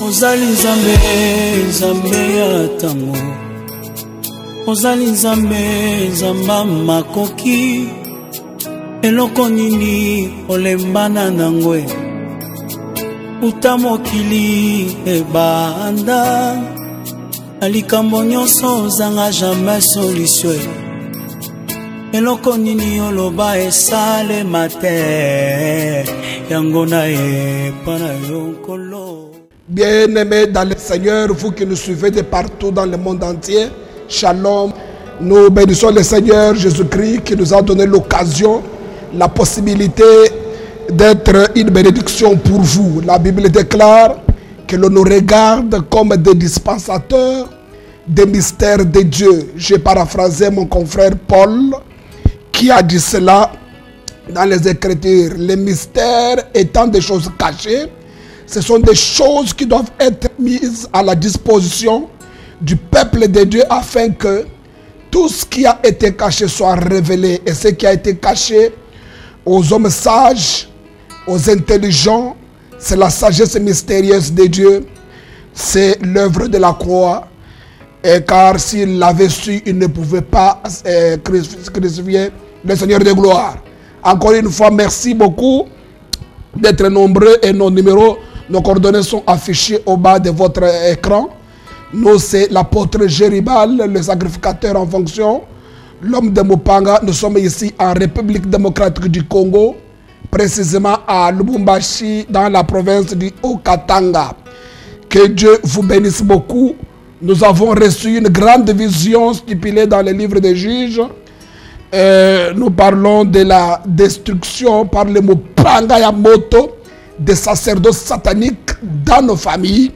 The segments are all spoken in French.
Ozali nzambe, nzambe ya tango. Ozali nzambe, nzamba makoki. Eloko nini olembana nangwe. Utamokili ebanda. Alikambo nyonso zanga jamais solution. Eloko nini oloba esale mate. Yangona e para yonkolo. Bien-aimés dans le Seigneur, vous qui nous suivez de partout dans le monde entier, Shalom. Nous bénissons le Seigneur Jésus-Christ qui nous a donné l'occasion, la possibilité d'être une bénédiction pour vous. La Bible déclare que l'on nous regarde comme des dispensateurs des mystères de Dieu. J'ai paraphrasé mon confrère Paul qui a dit cela dans les Écritures. Les mystères étant des choses cachées, ce sont des choses qui doivent être mises à la disposition du peuple de Dieu afin que tout ce qui a été caché soit révélé. Et ce qui a été caché aux hommes sages, aux intelligents, c'est la sagesse mystérieuse de Dieu. C'est l'œuvre de la croix. Et car s'il l'avait su, il ne pouvait pas crucifier le Seigneur de gloire. Encore une fois, merci beaucoup d'être nombreux et nos numéros. Nos coordonnées sont affichées au bas de votre écran. Nous, c'est l'apôtre Jéribal, le sacrificateur en fonction, l'homme de Mopanga. Nous sommes ici en République démocratique du Congo, précisément à Lubumbashi, dans la province du Haut-Katanga. Que Dieu vous bénisse beaucoup. Nous avons reçu une grande vision stipulée dans le livre des Juges. Nous parlons de la destruction par le mot Pangayamoto des sacerdoces sataniques dans nos familles,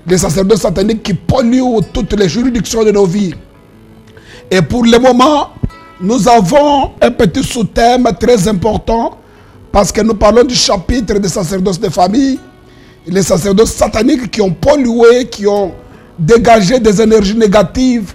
des sacerdoces sataniques qui polluent toutes les juridictions de nos vies. Et pour le moment, nous avons un petit sous-thème très important parce que nous parlons du chapitre des sacerdoces de famille, les sacerdoces sataniques qui ont pollué, qui ont dégagé des énergies négatives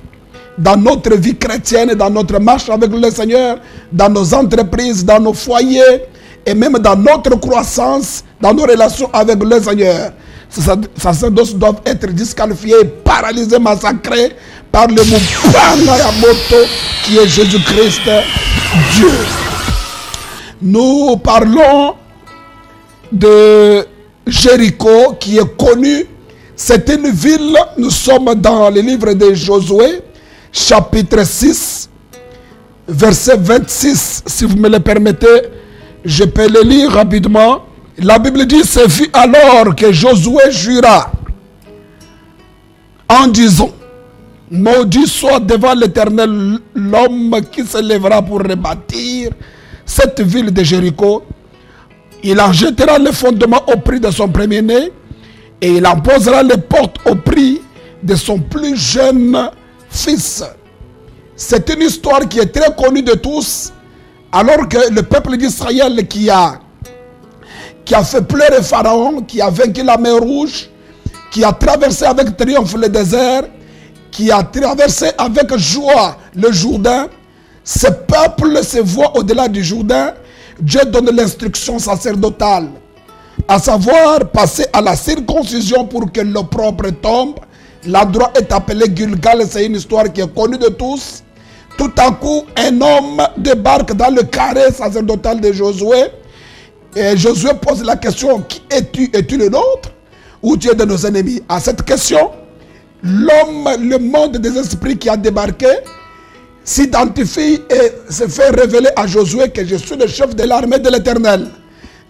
dans notre vie chrétienne, dans notre marche avec le Seigneur, dans nos entreprises, dans nos foyers, et même dans notre croissance, dans nos relations avec le Seigneur. Ces sacerdoces doivent être disqualifiés, paralysés, massacrés par le mot Pangayamoto qui est Jésus-Christ, Dieu. Nous parlons de Jéricho qui est connu. C'est une ville, nous sommes dans le livre de Josué, chapitre 6, verset 26, si vous me le permettez. Je peux le lire rapidement. La Bible dit, ce fut alors que Josué jura en disant, maudit soit devant l'Éternel l'homme qui se lèvera pour rebâtir cette ville de Jéricho. Il en jettera les fondements au prix de son premier-né et il en posera les portes au prix de son plus jeune fils. C'est une histoire qui est très connue de tous. Alors que le peuple d'Israël qui a fait pleurer Pharaon, qui a vaincu la mer Rouge, qui a traversé avec triomphe le désert, qui a traversé avec joie le Jourdain, ce peuple se voit au-delà du Jourdain. Dieu donne l'instruction sacerdotale, à savoir passer à la circoncision pour que l'opprobre tombe. L'endroit est appelé Gilgal, c'est une histoire qui est connue de tous. Tout à coup, un homme débarque dans le carré sacerdotal de Josué. Et Josué pose la question, qui es-tu? Es-tu le nôtre ou tu es de nos ennemis? À cette question, l'homme, le monde des esprits qui a débarqué, s'identifie et se fait révéler à Josué que je suis le chef de l'armée de l'Éternel.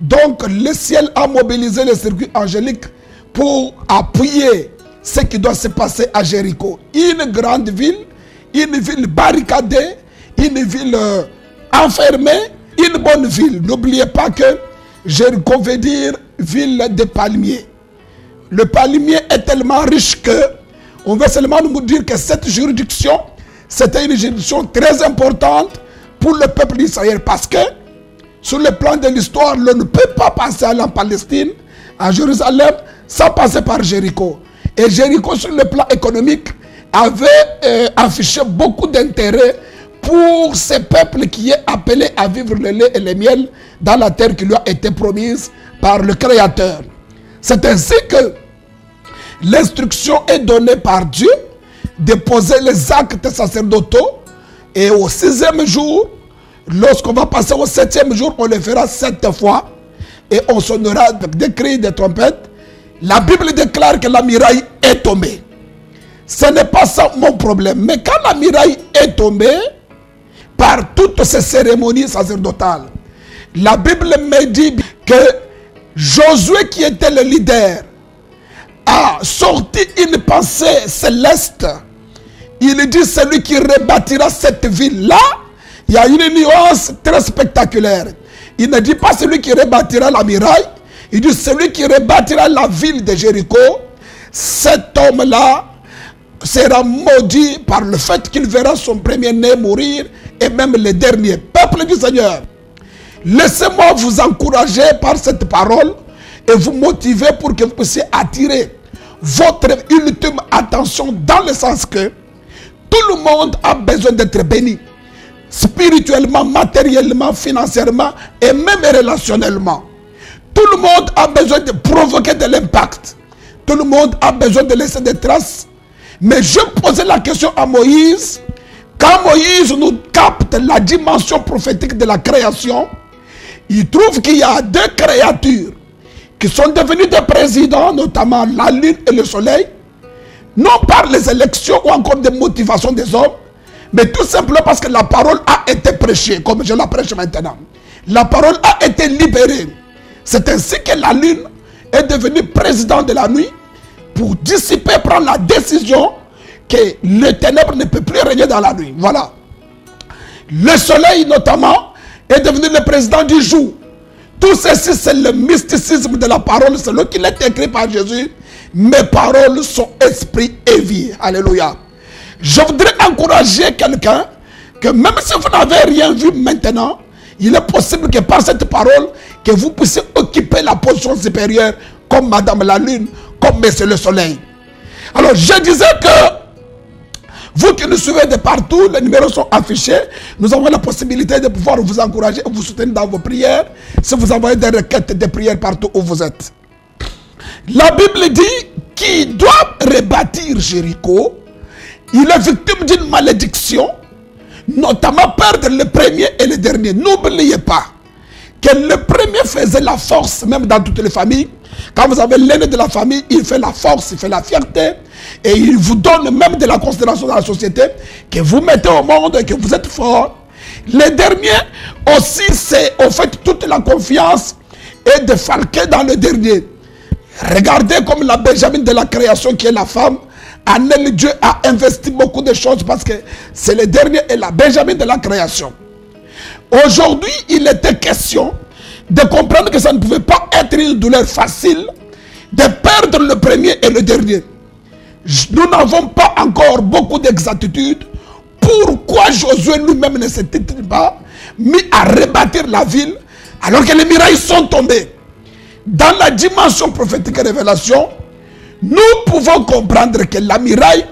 Donc, le ciel a mobilisé les circuits angéliques pour appuyer ce qui doit se passer à Jéricho. Une grande ville, une ville barricadée, une ville enfermée, une bonne ville. N'oubliez pas que Jéricho veut dire ville de palmiers. Le palmier est tellement riche que on veut seulement nous dire que cette juridiction, c'était une juridiction très importante pour le peuple d'Israël parce que sur le plan de l'histoire, l'on ne peut pas passer à la Palestine, à Jérusalem, sans passer par Jéricho. Et Jéricho, sur le plan économique, avait affiché beaucoup d'intérêt pour ce peuple qui est appelé à vivre le lait et le miel dans la terre qui lui a été promise par le Créateur. C'est ainsi que l'instruction est donnée par Dieu de poser les actes sacerdotaux. Et au 6e jour, lorsqu'on va passer au 7e jour, on le fera 7 fois. Et on sonnera avec des cris, des trompettes. La Bible déclare que la muraille est tombée. Ce n'est pas ça mon problème. Mais quand la muraille est tombée, par toutes ces cérémonies sacerdotales, la Bible me dit que Josué, qui était le leader, a sorti une pensée céleste. Il dit: celui qui rebâtira cette ville-là. Il y a une nuance très spectaculaire. Il ne dit pas celui qui rebâtira la muraille. Il dit celui qui rebâtira la ville de Jéricho. Cet homme-là sera maudit par le fait qu'il verra son premier-né mourir et même le dernier. Peuple du Seigneur, laissez-moi vous encourager par cette parole et vous motiver pour que vous puissiez attirer votre ultime attention dans le sens que tout le monde a besoin d'être béni. Spirituellement, matériellement, financièrement et même relationnellement. Tout le monde a besoin de provoquer de l'impact. Tout le monde a besoin de laisser des traces. Mais je posais la question à Moïse. Quand Moïse nous capte la dimension prophétique de la création, il trouve qu'il y a 2 créatures qui sont devenues des présidents, notamment la lune et le soleil, non par les élections ou encore des motivations des hommes, mais tout simplement parce que la parole a été prêchée, comme je la prêche maintenant. La parole a été libérée. C'est ainsi que la lune est devenue président de la nuit pour dissiper, prendre la décision que le ténèbre ne peut plus régner dans la nuit. Voilà. Le soleil, notamment, est devenu le président du jour. Tout ceci, c'est le mysticisme de la parole, selon qu'il est écrit par Jésus. Mes paroles sont esprit et vie. Alléluia. Je voudrais encourager quelqu'un que même si vous n'avez rien vu maintenant, il est possible que par cette parole, que vous puissiez occuper la position supérieure comme Madame la Lune, comme Monsieur le Soleil. Alors je disais que vous qui nous suivez de partout, les numéros sont affichés. Nous avons la possibilité de pouvoir vous encourager et vous soutenir dans vos prières si vous envoyez des requêtes de prières partout où vous êtes. La Bible dit qu'il doit rebâtir Jéricho. Il est victime d'une malédiction, notamment perdre le premier et le dernier. N'oubliez pas que le premier faisait la force, même dans toutes les familles. Quand vous avez l'aîné de la famille, il fait la force, il fait la fierté. Et il vous donne même de la considération dans la société, que vous mettez au monde et que vous êtes fort. Les derniers aussi, c'est au fait toute la confiance et de falquer dans le dernier. Regardez comme la Benjamin de la création qui est la femme. En elle, Dieu a investi beaucoup de choses parce que c'est le dernier et la Benjamin de la création. Aujourd'hui, il était question de comprendre que ça ne pouvait pas être une douleur facile de perdre le premier et le dernier. Nous n'avons pas encore beaucoup d'exactitude. Pourquoi Josué lui-même ne s'était pas mis à rebâtir la ville alors que les murailles sont tombées? Dans la dimension prophétique et révélation, nous pouvons comprendre que la muraille,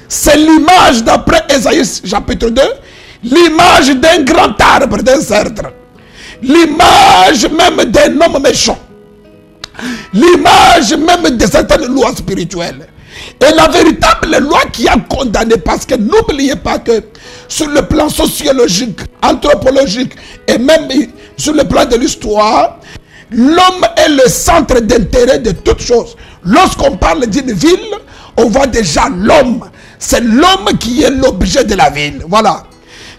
c'est l'image d'après Ésaïe chapitre 2, l'image d'un grand arbre, d'un cèdre, l'image même d'un homme méchant, l'image même de certaines lois spirituelles. Et la véritable loi qui a condamné, parce que n'oubliez pas que sur le plan sociologique, anthropologique et même sur le plan de l'histoire, l'homme est le centre d'intérêt de toutes choses. Lorsqu'on parle d'une ville, on voit déjà l'homme. C'est l'homme qui est l'objet de la ville. Voilà.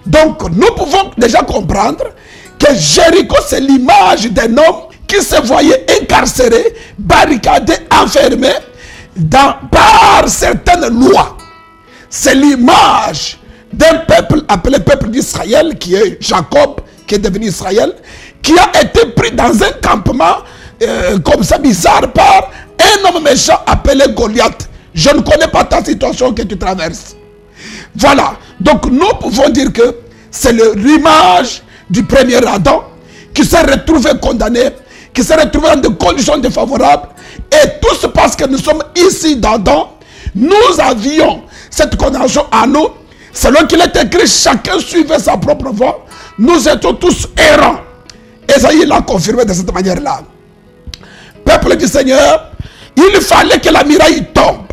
Donc, nous pouvons déjà comprendre que Jéricho, c'est l'image d'un homme qui se voyait incarcéré, barricadé, enfermé par certaines lois. C'est l'image d'un peuple appelé peuple d'Israël, qui est Jacob, qui est devenu Israël, qui a été pris dans un campement comme ça bizarre par un homme méchant appelé Goliath. Je ne connais pas ta situation que tu traverses. Voilà. Donc nous pouvons dire que c'est l'image du premier Adam qui s'est retrouvé condamné, qui s'est retrouvé dans des conditions défavorables. Et tout ce parce que nous sommes ici d'Adam, nous avions cette condamnation à nous. Selon qu'il est écrit, chacun suivait sa propre voie. Nous étions tous errants. Esaïe l'a confirmé de cette manière-là. Peuple du Seigneur, il fallait que la muraille tombe.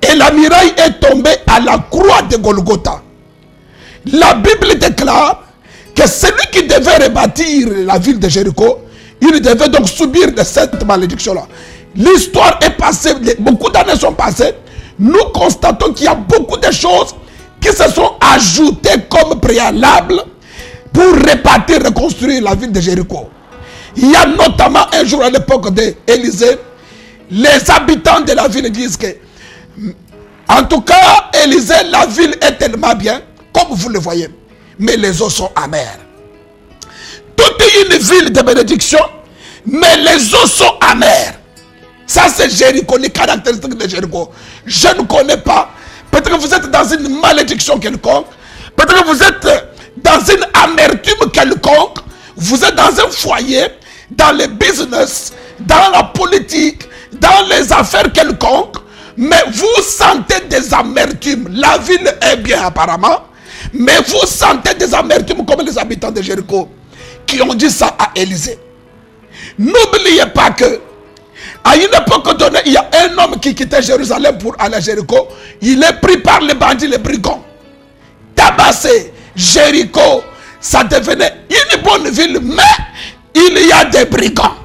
Et la muraille est tombée à la croix de Golgotha. La Bible déclare que celui qui devait rebâtir la ville de Jéricho, il devait donc subir de cette malédiction-là. L'histoire est passée, beaucoup d'années sont passées. Nous constatons qu'il y a beaucoup de choses qui se sont ajoutées comme préalable pour rebâtir, reconstruire la ville de Jéricho. Il y a notamment un jour à l'époque d'Élisée, les habitants de la ville disent que, en tout cas, Élisée, la ville est tellement bien, comme vous le voyez, mais les eaux sont amères. Tout est une ville de bénédiction, mais les eaux sont amères. Ça, c'est Jéricho, les caractéristiques de Jéricho. Je ne connais pas. Peut-être que vous êtes dans une malédiction quelconque. Peut-être que vous êtes dans une amertume quelconque. Vous êtes dans un foyer, dans le business, dans la politique, dans les affaires quelconques. Mais vous sentez des amertumes. La ville est bien apparemment. Mais vous sentez des amertumes comme les habitants de Jéricho qui ont dit ça à Élisée. N'oubliez pas que à une époque donnée, il y a un homme qui quittait Jérusalem pour aller à Jéricho. Il est pris par les bandits, les brigands. Tabassé, Jéricho, ça devenait une bonne ville, mais il y a des brigands.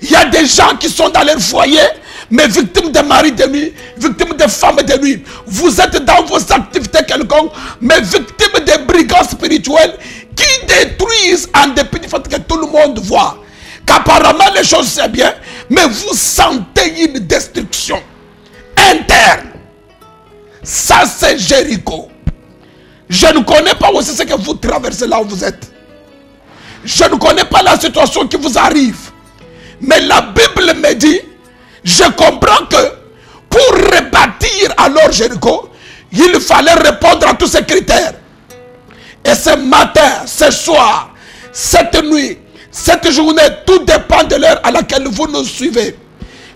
Il y a des gens qui sont dans leur foyer, mais victimes de maris de nuit, victimes de femmes de nuit. Vous êtes dans vos activités quelconques, mais victimes de brigands spirituels qui détruisent en dépit du fait que tout le monde voit qu'apparemment les choses c'est bien, mais vous sentez une destruction interne. Ça c'est Jéricho. Je ne connais pas aussi ce que vous traversez là où vous êtes. Je ne connais pas la situation qui vous arrive. Mais la Bible me dit, je comprends que pour rebâtir alors Jéricho, il fallait répondre à tous ces critères. Et ce matin, ce soir, cette nuit, cette journée, tout dépend de l'heure à laquelle vous nous suivez.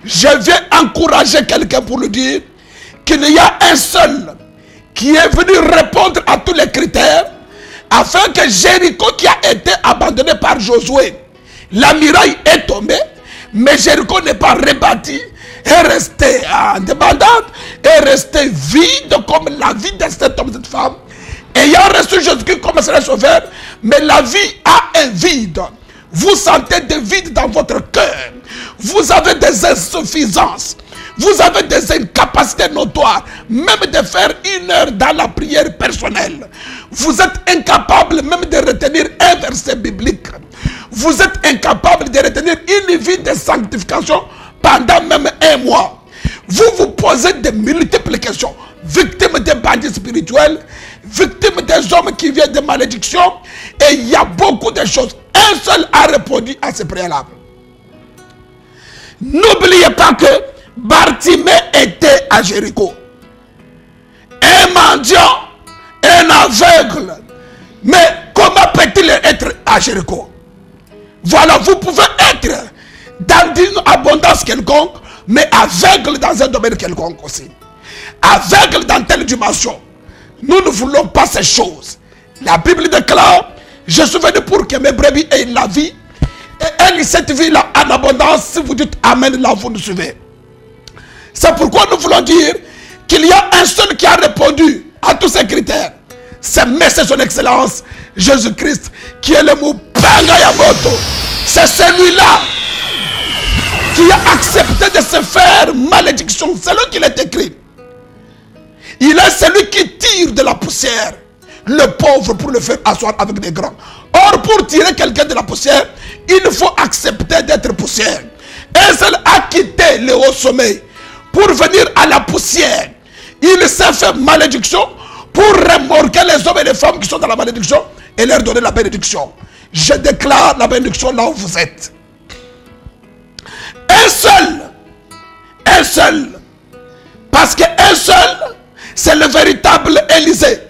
Je viens encourager quelqu'un pour lui dire qu'il y a un seul qui est venu répondre à tous les critères afin que Jéricho qui a été abandonné par Josué, la muraille est tombée, mais Jéricho n'est pas rebâti, est resté en débandade, est resté vide comme la vie de cet homme, cette femme, ayant reçu Jésus-Christ comme son sauveur, mais la vie a un vide. Vous sentez des vides dans votre cœur. Vous avez des insuffisances. Vous avez des incapacités notoires. Même de faire 1 heure dans la prière personnelle. Vous êtes incapable même de retenir un verset biblique. Vous êtes incapable de retenir une vie de sanctification pendant même 1 mois. Vous vous posez de multiples questions. Victime des bandits spirituels, victime des hommes qui viennent de malédiction. Et il y a beaucoup de choses. Un seul a répondu à ce préalable. N'oubliez pas que Bartimée était à Jéricho. Un mendiant, un aveugle. Mais comment peut-il être à Jéricho? Voilà, vous pouvez être dans une abondance quelconque, mais aveugle dans un domaine quelconque aussi. Aveugle dans telle dimension. Nous ne voulons pas ces choses. La Bible déclare, je suis venu pour que mes brebis aient la vie. Et elle, cette vie-là en abondance, si vous dites Amen, là vous nous suivez. C'est pourquoi nous voulons dire qu'il y a un seul qui a répondu à tous ces critères. C'est Messie son excellence, Jésus-Christ, qui est le mot Bangayamoto. C'est celui-là qui a accepté de se faire malédiction. C'est lui qui l'a écrit. Il est celui qui tire de la poussière le pauvre pour le faire asseoir avec des grands. Or, pour tirer quelqu'un de la poussière, il faut accepter d'être poussière. Un seul a quitté le haut sommeil pour venir à la poussière. Il s'est fait malédiction pour remorquer les hommes et les femmes qui sont dans la malédiction et leur donner la bénédiction. Je déclare la bénédiction là où vous êtes. Un seul. Parce qu'un seul, c'est le véritable Élisée.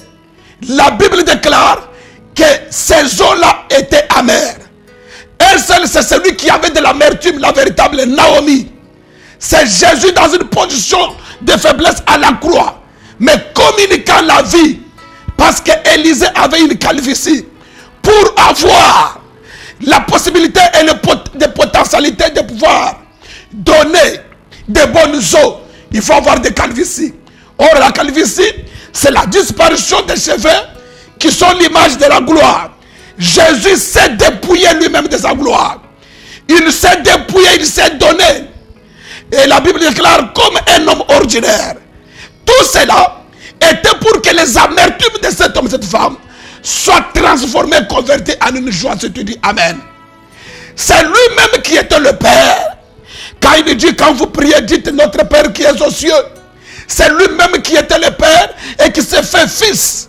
La Bible déclare que ces eaux-là étaient amères. Un seul, c'est celui qui avait de l'amertume, la véritable Naomi. C'est Jésus dans une position de faiblesse à la croix, mais communiquant la vie, parce qu'Élisée avait une qualification pour avoir la possibilité et les potentialités de pouvoir donner de bonnes eaux, il faut avoir des calvities. Or, la calvitie, c'est la disparition des cheveux qui sont l'image de la gloire. Jésus s'est dépouillé lui-même de sa gloire. Il s'est dépouillé, il s'est donné. Et la Bible déclare comme un homme ordinaire. Tout cela était pour que les amertumes de cet homme, cette femme, soient transformées, converties en une joie. Si tu dis Amen. C'est lui-même qui était le Père. Quand il dit, quand vous priez, dites notre Père qui est aux cieux. C'est lui-même qui était le Père et qui s'est fait fils.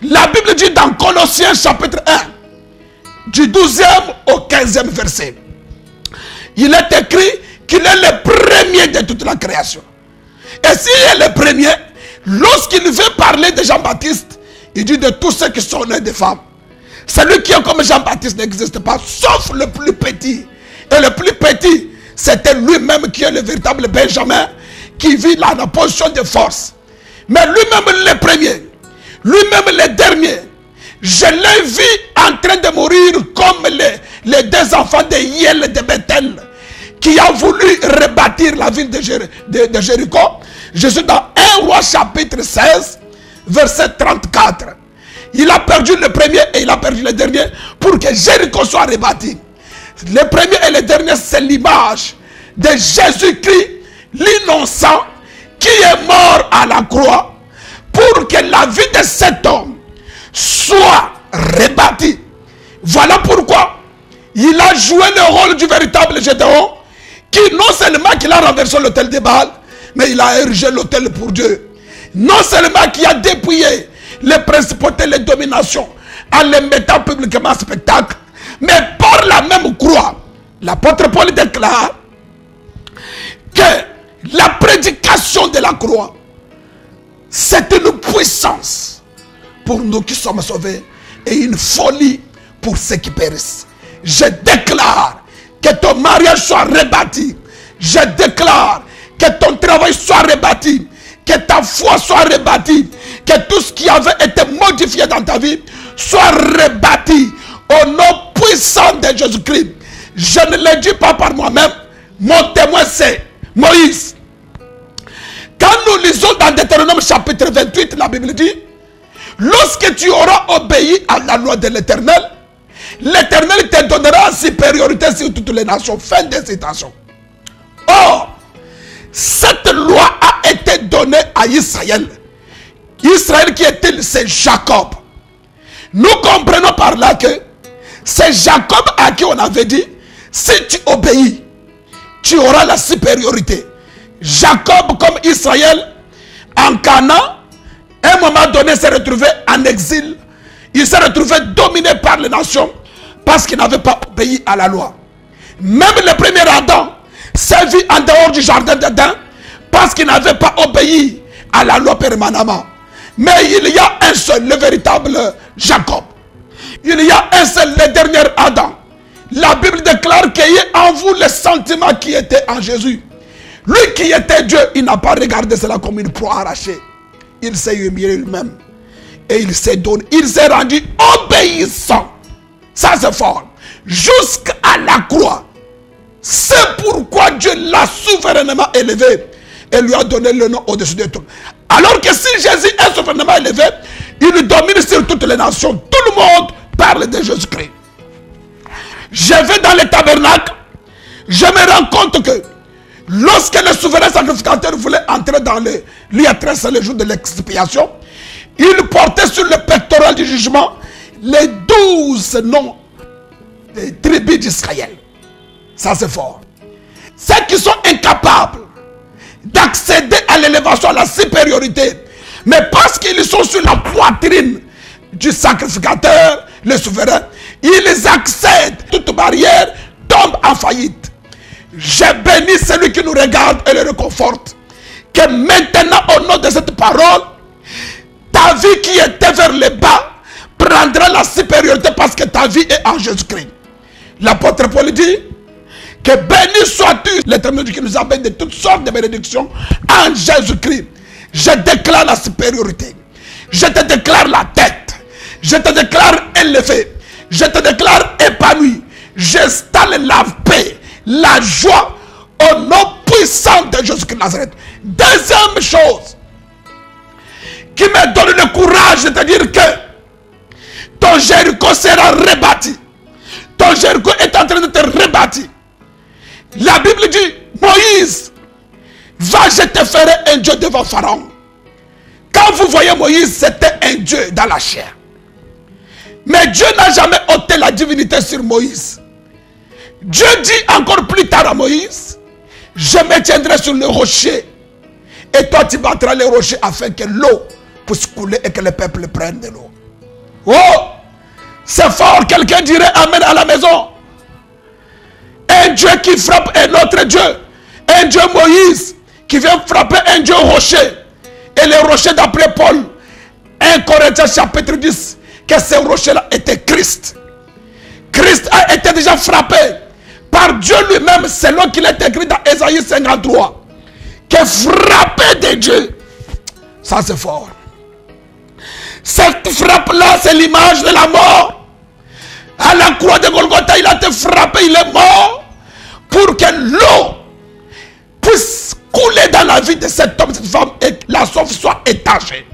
La Bible dit dans Colossiens chapitre 1, du 12e au 15e verset. Il est écrit qu'il est le premier de toute la création. Et s'il est le premier, lorsqu'il veut parler de Jean-Baptiste, il dit de tous ceux qui sont nés de femmes. Celui qui est comme Jean-Baptiste n'existe pas, sauf le plus petit. Et le plus petit, c'était lui-même qui est le véritable Benjamin, qui vit là dans la position de force. Mais lui-même le premier, lui-même le dernier, je l'ai vu en train de mourir comme les deux enfants de Hiel de Bethel, qui a voulu rebâtir la ville de Jéricho. Je suis dans 1 Roi chapitre 16, verset 34. Il a perdu le premier et il a perdu le dernier pour que Jéricho soit rebâti. Le premier et le dernier, c'est l'image de Jésus-Christ, l'innocent, qui est mort à la croix pour que la vie de cet homme soit rebâtie. Voilà pourquoi il a joué le rôle du véritable Gédéon, qui non seulement qu'il a renversé l'autel de Baal, mais il a érigé l'autel pour Dieu. Non seulement qu'il a dépouillé les principautés, les dominations, en les mettant publiquement en spectacle, mais par la même croix, l'apôtre Paul déclare que la prédication de la croix, c'est une puissance pour nous qui sommes sauvés et une folie pour ceux qui périssent. Je déclare que ton mariage soit rebâti. Je déclare que ton travail soit rebâti. Que ta foi soit rebâtie. Que tout ce qui avait été modifié dans ta vie soit rebâti au nom puissant de Jésus-Christ. Je ne le dis pas par moi-même. Mon témoin c'est Moïse. Quand nous lisons dans Deutéronome chapitre 28, la Bible dit, lorsque tu auras obéi à la loi de l'Éternel, l'Éternel te donnera supériorité sur toutes les nations. Fin de citation. Or, cette loi a été donnée à Israël. Israël qui est-il? C'est Jacob. Nous comprenons par là que c'est Jacob à qui on avait dit, si tu obéis, tu auras la supériorité. Jacob comme Israël en Canaan, à un moment donné s'est retrouvé en exil. Il s'est retrouvé dominé par les nations parce qu'il n'avait pas obéi à la loi. Même le premier Adam s'est vu en dehors du jardin d'Éden parce qu'il n'avait pas obéi à la loi permanemment. Mais il y a un seul, le véritable Jacob. Il y a un seul, le dernier Adam. La Bible déclare qu'il y a en vous le sentiment qui était en Jésus. Lui qui était Dieu, il n'a pas regardé cela comme une proie arrachée. Il s'est humilié lui-même. Et il s'est donné. Il s'est rendu obéissant. Ça c'est fort. Jusqu'à la croix. C'est pourquoi Dieu l'a souverainement élevé. Et lui a donné le nom au-dessus de tout. Alors que si Jésus est souverainement élevé, il domine sur toutes les nations. Tout le monde parle de Jésus-Christ. Je vais dans le tabernacle. Je me rends compte que lorsque le souverain sacrificateur voulait entrer dans le lieu très saint le jour de l'expiation, il portait sur le pectoral du jugement les 12 noms des tribus d'Israël. Ça c'est fort. Ceux qui sont incapables d'accéder à l'élévation, à la supériorité, mais parce qu'ils sont sur la poitrine du sacrificateur, le souverain, ils accèdent, toute barrière tombe en faillite. Je bénis celui qui nous regarde et le réconforte. Que maintenant, au nom de cette parole, ta vie qui était vers le bas prendra la supériorité parce que ta vie est en Jésus-Christ. L'apôtre Paul dit que béni sois-tu, l'Éternel qui nous amène de toutes sortes de bénédictions en Jésus-Christ. Je déclare la supériorité. Je te déclare la tête. Je te déclare élevé. Je te déclare épanoui. J'installe la paix, la joie Au nom puissant de Jésus-Christ de Nazareth. Deuxième chose qui me donne le courage de te dire que ton Jéricho sera rebâti. Ton Jéricho est en train de te rebâtir. La Bible dit, Moïse, va, je te ferai un Dieu devant Pharaon. Quand vous voyez Moïse, c'était un Dieu dans la chair. Mais Dieu n'a jamais ôté la divinité sur Moïse. Dieu dit encore plus tard à Moïse, je me tiendrai sur le rocher. Et toi tu battras les rochers afin que l'eau puisse couler et que le peuple prenne de l'eau. Oh, c'est fort, quelqu'un dirait amen à la maison. Un Dieu qui frappe un autre Dieu. Un Dieu Moïse qui vient frapper un Dieu rocher. Et le rocher d'après Paul, 1 Corinthiens chapitre 10, que ce rocher-là était Christ. Christ a été déjà frappé par Dieu lui-même, selon qu'il est écrit dans Ésaïe 53, que frappé de Dieu. Ça c'est fort. Cette frappe-là, c'est l'image de la mort. À la croix de Golgotha, il a été frappé, il est mort, pour que l'eau puisse couler dans la vie de cet homme, cette femme, et que la soif soit étagée.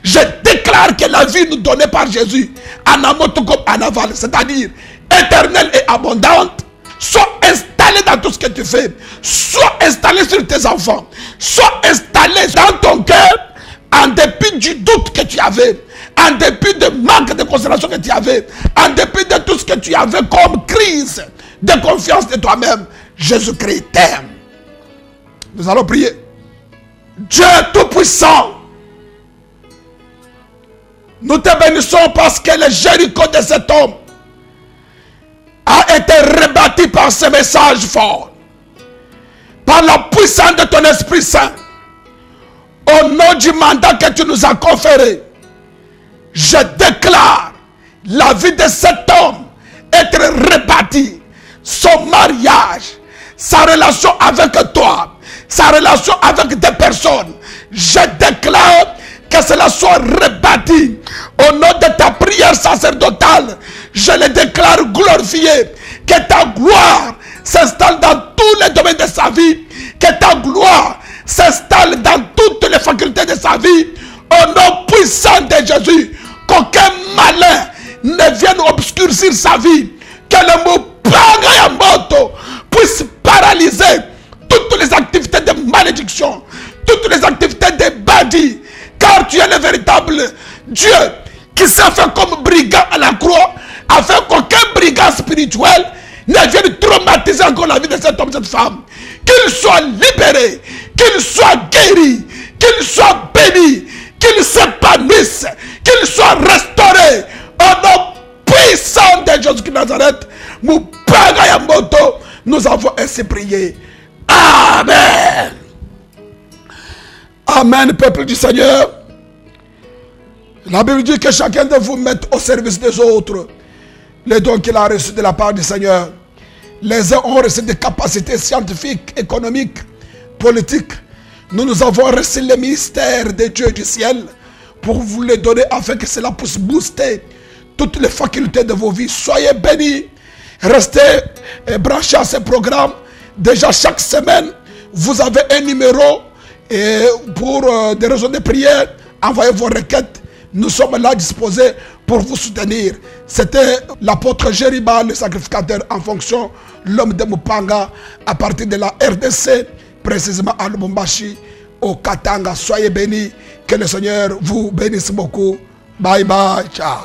Je déclare que la vie nous donnée par Jésus, en amont tout comme en aval, c'est-à-dire éternelle et abondante, soit installée dans tout ce que tu fais, soit installée sur tes enfants, soit installée dans ton cœur, en dépit du doute que tu avais, en dépit du manque de considération que tu avais, en dépit de tout ce que tu avais comme crise de confiance de toi-même, Jésus-Christ t'aime. Nous allons prier. Dieu Tout-Puissant, nous te bénissons parce que le Jéricho de cet homme a été rebâti par ce message fort, par la puissance de ton Esprit Saint. Au nom du mandat que tu nous as conféré, je déclare la vie de cet homme être rebâtie, son mariage, sa relation avec toi, sa relation avec des personnes. Je déclare que cela soit rebâti au nom de ta prière sacerdotale. Je le déclare glorifié, que ta gloire s'installe dans tous les domaines de sa vie, que ta gloire s'installe dans toutes les facultés de sa vie, au nom puissant de Jésus. Qu'aucun malin ne vienne obscurcir sa vie, que le mot Pagayamoto puisse paralyser toutes les activités de malédiction, toutes les activités de bandits, car tu es le véritable Dieu qui s'est fait comme brigand à la croix, afin qu'aucun brigand spirituel ne vienne traumatiser encore la vie de cet homme, cette femme. Qu'il soit libéré, qu'il soit guéri, qu'il soit béni, qu'il s'épanouisse, qu'il soit restauré. Au nom puissant de Jésus de Nazareth, nous avons ainsi prié. Amen. Amen, peuple du Seigneur. La Bible dit que chacun de vous mette au service des autres les dons qu'il a reçus de la part du Seigneur. Les uns ont reçu des capacités scientifiques, économiques, politiques. Nous avons reçu les mystères de Dieu du ciel pour vous les donner afin que cela puisse booster toutes les facultés de vos vies. Soyez bénis. Restez branchés à ce programme. Déjà chaque semaine, vous avez un numéro et pour des raisons de prière, envoyez vos requêtes. Nous sommes là disposés pour vous soutenir. C'était l'apôtre Jériba, le sacrificateur en fonction, l'homme de Mupanga, à partir de la RDC, précisément à Lubumbashi, au Katanga. Soyez bénis, que le Seigneur vous bénisse beaucoup. Bye bye, ciao.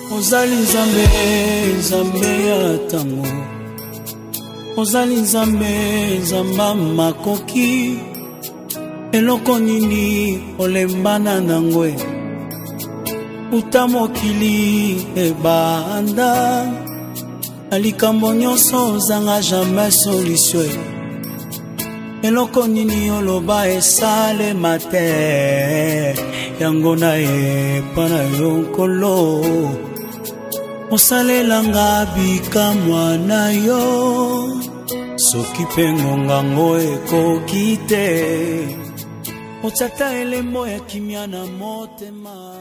Ozali Nzambe, Nzambe ya tango. Ozali Nzambe, Nzambe makoki. Eloko nini olembana nangwe. Uta mokili ebanda. Alikambo nyonso ozanga jamais solution. Eloko nini oloba esalema te. Yango na epana yonkolo. Osalelanga bikamwa na yo. Soki pe ngongango ekoki te. Otata elembo ya kimia na motema.